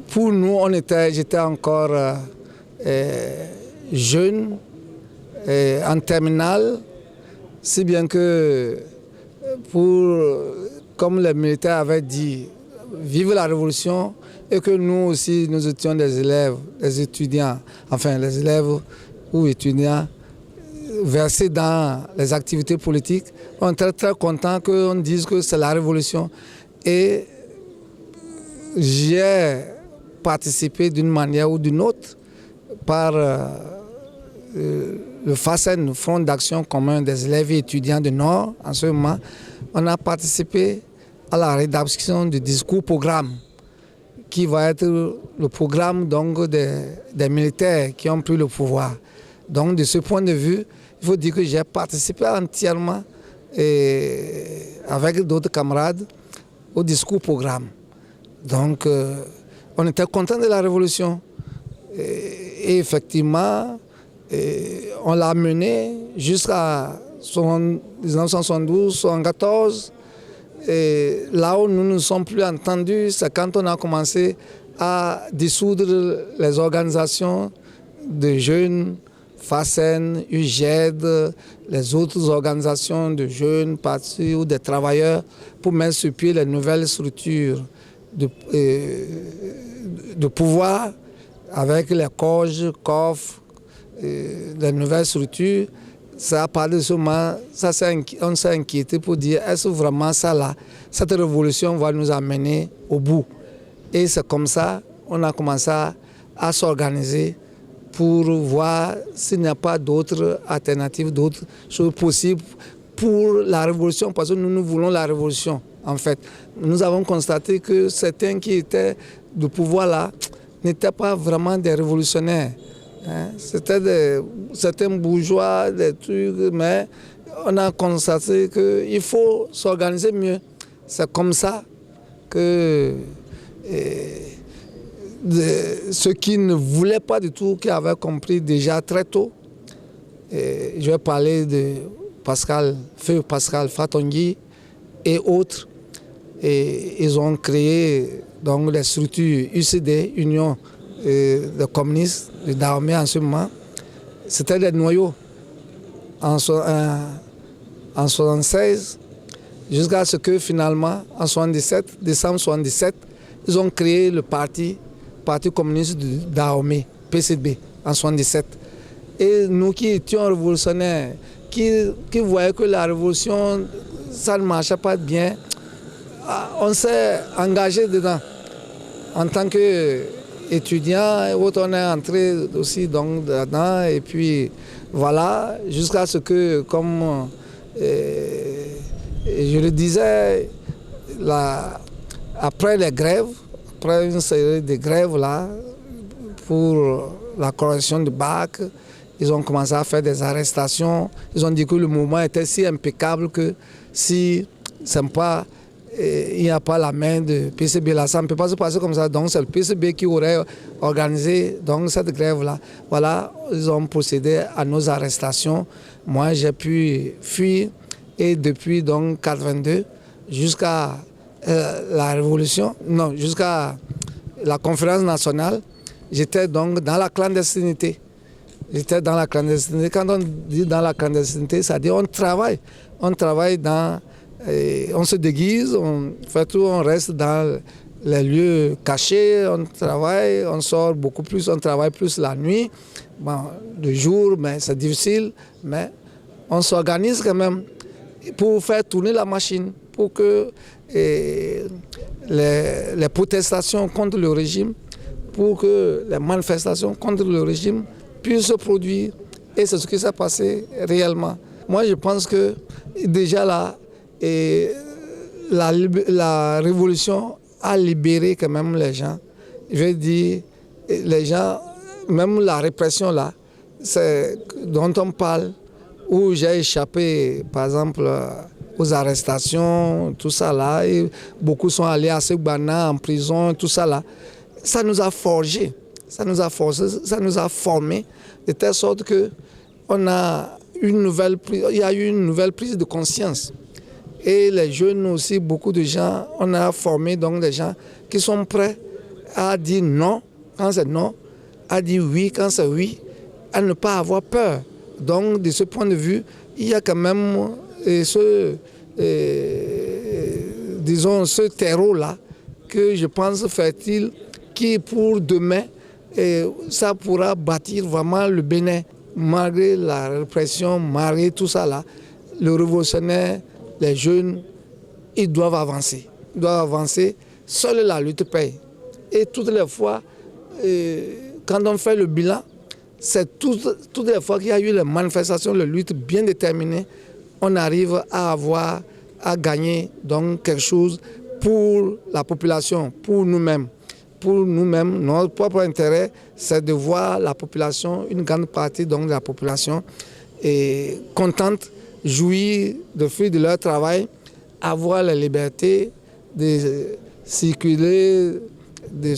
pour nous, j'étais encore jeune, en terminale, si bien que, comme les militaires avaient dit, vive la révolution, et que nous aussi, nous étions des élèves, des étudiants, enfin les élèves ou étudiants versés dans les activités politiques, on était très contents qu'on dise que c'est la révolution. Et j'ai participé d'une manière ou d'une autre par le FACEN, Front d'action commun des élèves et étudiants du Nord. En ce moment, on a participé à la rédaction du discours-programme qui va être le programme donc, des militaires qui ont pris le pouvoir. Donc de ce point de vue, il faut dire que j'ai participé entièrement avec d'autres camarades au discours-programme. Donc on était contents de la révolution. Et effectivement, on l'a menée jusqu'à 1972-1974. Et là où nous ne nous sommes plus entendus, c'est quand on a commencé à dissoudre les organisations de jeunes, FACEN, UGED, les autres organisations de jeunes, partis ou des travailleurs, pour mettre sur pied les nouvelles structures de pouvoir avec les COJ, COF, les nouvelles structures. Ça, à partir de ce moment, on s'est inquiété pour dire est-ce vraiment ça là, cette révolution va nous amener au bout. Et c'est comme ça qu'on a commencé à s'organiser pour voir s'il n'y a pas d'autres alternatives, d'autres choses possibles pour la révolution, parce que nous voulons la révolution en fait. Nous avons constaté que certains qui étaient du pouvoir là n'étaient pas vraiment des révolutionnaires. C'était certains bourgeois, des trucs, mais on a constaté qu'il faut s'organiser mieux. C'est comme ça que ceux qui ne voulaient pas du tout, qui avaient compris déjà très tôt, je vais parler de Feu Pascal Fatongui et autres, et ils ont créé donc les structures UCD, Union des communistes, de Dahomey en ce moment. C'était des noyaux en 1976, jusqu'à ce que finalement, en 77, décembre 77, ils ont créé le Parti communiste de Dahomey, PCB, en 77. Et nous qui étions révolutionnaires, qui voyaient que la révolution, ça ne marchait pas bien, on s'est engagé dedans. En tant qu'étudiants, on est entré aussi donc, dedans, et puis voilà, jusqu'à ce que, comme je le disais, après les grèves, après une série de grèves là, pour la correction du bac, ils ont commencé à faire des arrestations. Ils ont dit que le mouvement était si impeccable que si il n'y a pas la main de PCB là, ça ne peut pas se passer comme ça. Donc c'est le PCB qui aurait organisé donc, cette grève-là. Voilà, ils ont procédé à nos arrestations. Moi, j'ai pu fuir et depuis donc 82 jusqu'à la révolution, non, jusqu'à la conférence nationale, j'étais donc dans la clandestinité. J'étais dans la clandestinité. Quand on dit dans la clandestinité, ça dit on travaille. On travaille on se déguise, on fait tout, on reste dans les lieux cachés, on travaille, on sort beaucoup plus, on travaille plus la nuit. Bon, le jour, mais c'est difficile, mais on s'organise quand même pour faire tourner la machine, pour que les protestations contre le régime, pour que les manifestations contre le régime puissent se produire. Et c'est ce qui s'est passé réellement. Moi, je pense que déjà là, la révolution a libéré quand même les gens. Je veux dire, les gens, même la répression là, dont on parle, où j'ai échappé, par exemple, aux arrestations, tout ça là, et beaucoup sont allés à Segbana en prison, tout ça là. Ça nous a forgé, ça nous a forcé, ça nous a formé, de telle sorte que il y a eu une nouvelle prise de conscience. Et les jeunes aussi, beaucoup de gens, on a formé donc des gens qui sont prêts à dire non quand c'est non, à dire oui quand c'est oui, à ne pas avoir peur. Donc, de ce point de vue, il y a quand même disons, ce terreau-là que je pense fertile, qui pour demain, ça pourra bâtir vraiment le Bénin. Malgré la répression, malgré tout ça là, le révolutionnaire, les jeunes, ils doivent avancer. Ils doivent avancer. Seule la lutte paye. Et toutes les fois, quand on fait le bilan, c'est toutes les fois qu'il y a eu les manifestations, les luttes bien déterminées, on arrive à gagner donc quelque chose pour la population, pour nous-mêmes. Pour nous-mêmes, notre propre intérêt, c'est de voir la population, une grande partie donc, de la population, contente, jouir de fruits de leur travail, avoir la liberté de circuler, de